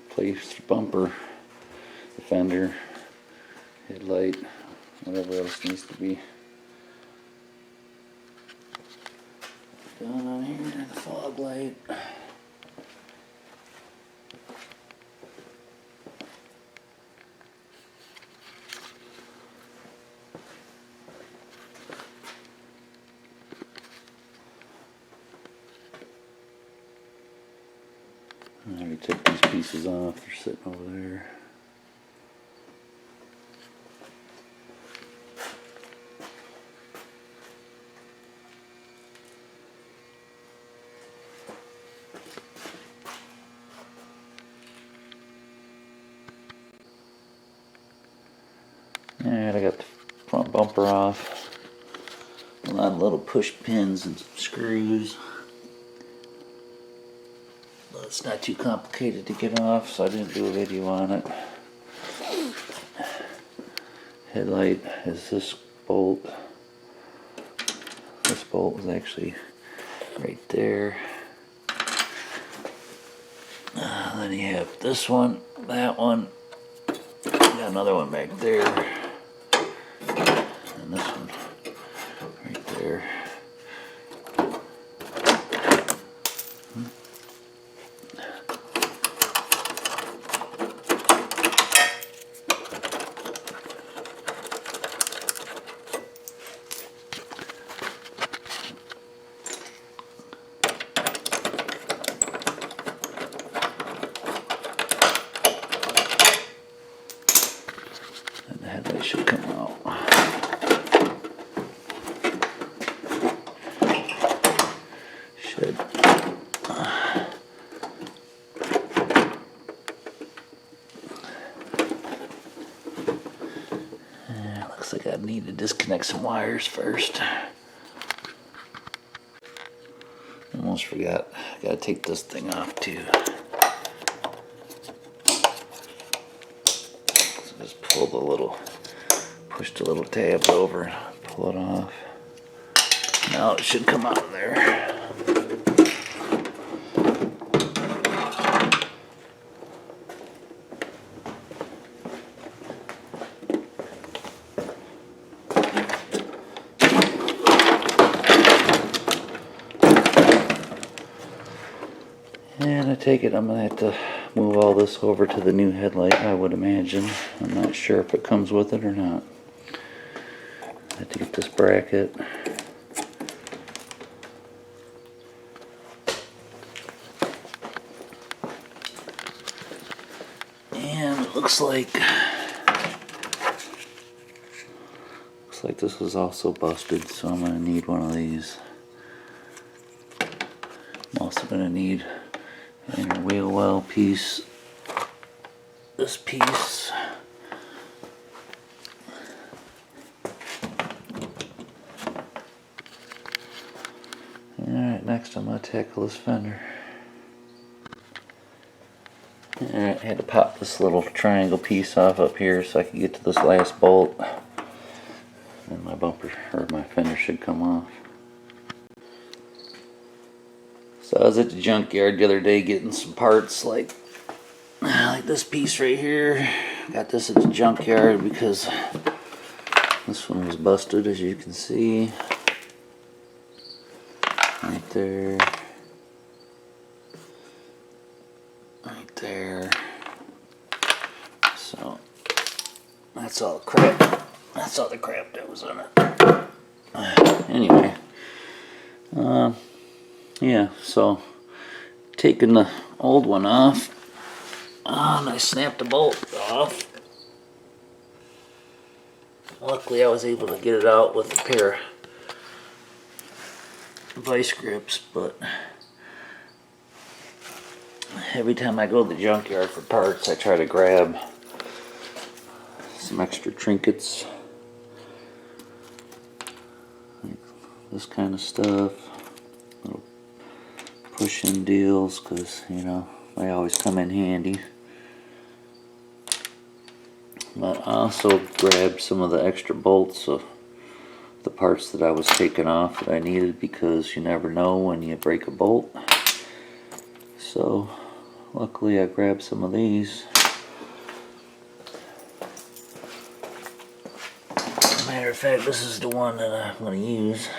replace the bumper, the fender, headlight, whatever else needs to be done on here. The fog light. I already took these pieces off, they're sitting over there. Alright, I got the front bumper off. A lot of little push pins and some screws. But it's not too complicated to get off, so I didn't do a video on it. Headlight is this bolt. This bolt is actually right there. Then you have this one, that one, got another one back there, and this one right there. And the headlight should come out. Should. Looks like I need to disconnect some wires first. Almost forgot. I gotta take this thing off too. So just pull the little, push the little tabs over and pull it off. Now it should come out of there. And I take it I'm going to have to move all this over to the new headlight, I would imagine. I'm not sure if it comes with it or not. I have to get this bracket. And it looks like this is also busted, so I'm going to need one of these. I'm also going to need inner wheel well piece, this piece, alright, next I'm going to tackle this fender. Alright, I had to pop this little triangle piece off up here so I could get to this last bolt, and my bumper, or my fender should come off. So I was at the junkyard the other day getting some parts like this piece right here. Got this at the junkyard because this one was busted, as you can see. Right there. Right there. So that's all the crap. That's all the crap that was on it. Anyway. Yeah, so taking the old one off, and I snapped the bolt off. Luckily I was able to get it out with a pair of vice grips, but every time I go to the junkyard for parts I try to grab some extra trinkets, like this kind of stuff. Little push-in deals, because you know they always come in handy. But I also grabbed some of the extra bolts of the parts that I was taking off that I needed, because you never know when you break a bolt. So luckily I grabbed some of these. Matter of fact, this is the one that I'm going to use.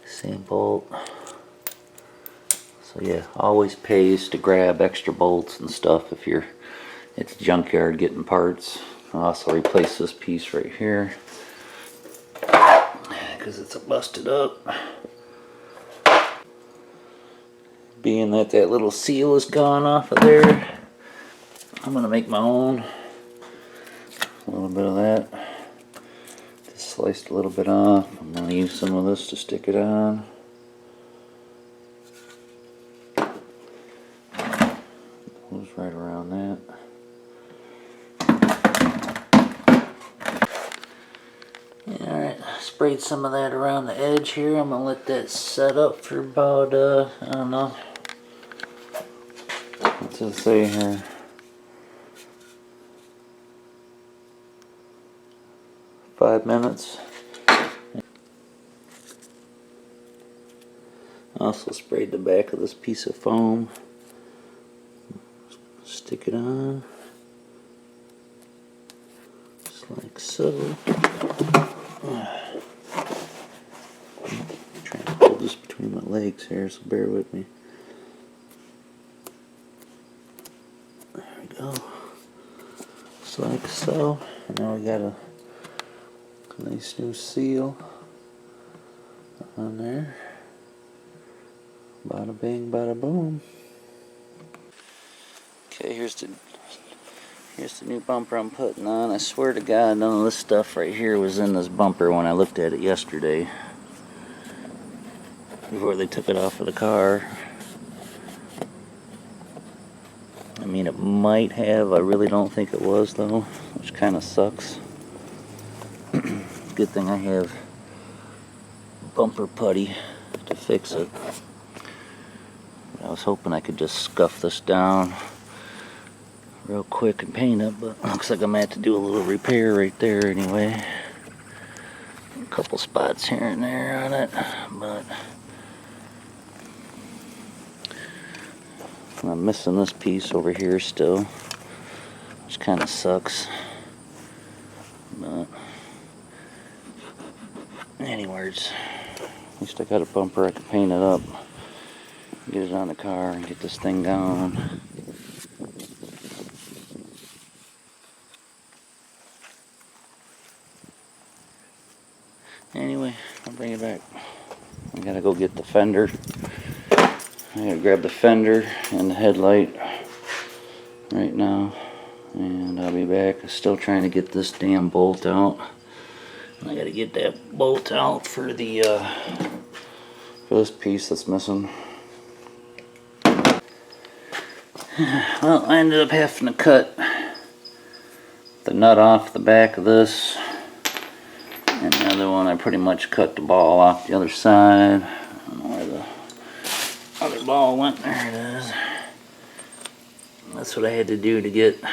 Same bolt. So yeah, always pays to grab extra bolts and stuff if you're at the junkyard getting parts. I'll also replace this piece right here because it's busted up. Being that that little seal is gone off of there, I'm going to make my own. A little bit of that. Just sliced a little bit off. I'm going to use some of this to stick it on. Goes right around that. Alright, sprayed some of that around the edge here. I'm going to let that set up for about, I don't know. What's it say here? 5 minutes. Also sprayed the back of this piece of foam. Stick it on. Just like so. I'm trying to pull this between my legs here, so bear with me. There we go. Just like so. Now we got a nice new seal on there. Bada bing, bada boom. Okay, here's the new bumper I'm putting on. I swear to God, none of this stuff right here was in this bumper when I looked at it yesterday, before they took it off of the car. I mean, it might have. I really don't think it was, though, which kind of sucks. Good thing I have bumper putty to fix it. I was hoping I could just scuff this down real quick and paint it, but looks like I'm going to have to do a little repair right there anyway. A couple spots here and there on it, but I'm missing this piece over here still, which kind of sucks. But anyways, at least I got a bumper. I can paint it up, get it on the car, and get this thing going. Anyway, I'll bring it back. I gotta go get the fender. I gotta grab the fender and the headlight right now, and I'll be back. I'm still trying to get this damn bolt out. I gotta get that bolt out for the for this piece that's missing. Well, I ended up having to cut the nut off the back of this, and the other one I pretty much cut the ball off the other side. I don't know where the other ball went. There it is. That's what I had to do to get the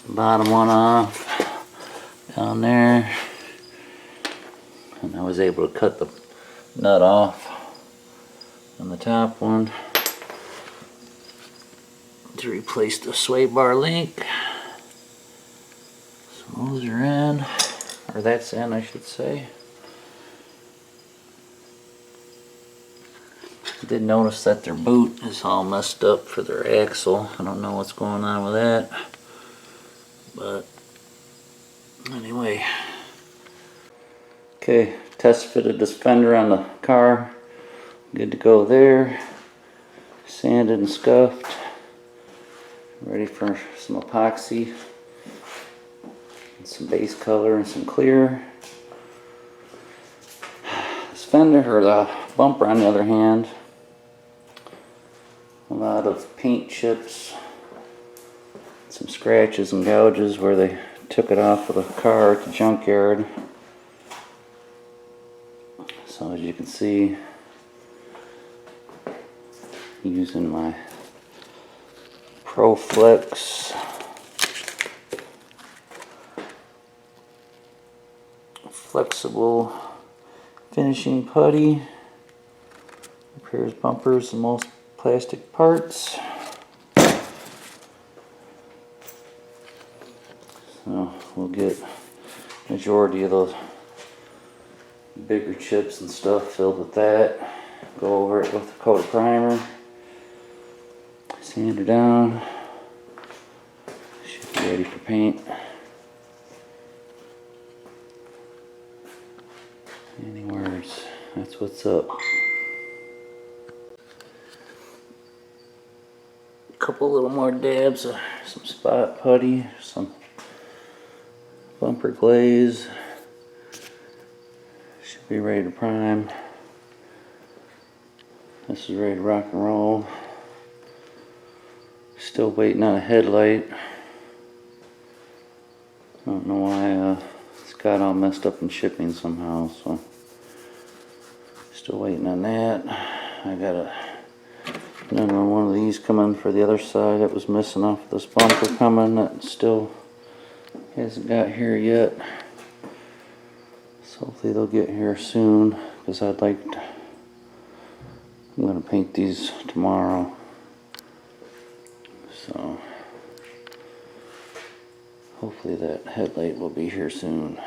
bottom one off down there, and I was able to cut the nut off on the top one to replace the sway bar link. So those are in, or that's in, I should say. I did notice that their boot is all messed up for their axle. I don't know what's going on with that, but anyway. Okay, test fitted this fender on the car. Good to go there. Sanded and scuffed. Ready for some epoxy, and some base color, and some clear. This fender, or the bumper on the other hand, a lot of paint chips, some scratches and gouges where they took it off of the car at the junkyard. So as you can see, using my ProFlex flexible finishing putty, repairs bumpers the most plastic parts. So we'll get majority of those bigger chips and stuff filled with that. Go over it with a coat of primer. Sand it down. Should be ready for paint. Any words? That's what's up. A couple little more dabs of some spot putty, some bumper glaze. Should be ready to prime. This is ready to rock and roll. Still waiting on a headlight. I don't know why it's got all messed up in shipping somehow, so still waiting on that. I got another one of these coming for the other side that was missing off this bumper coming that still hasn't got here yet. So hopefully they'll get here soon, because I'm going to paint these tomorrow. So hopefully that headlight will be here soon.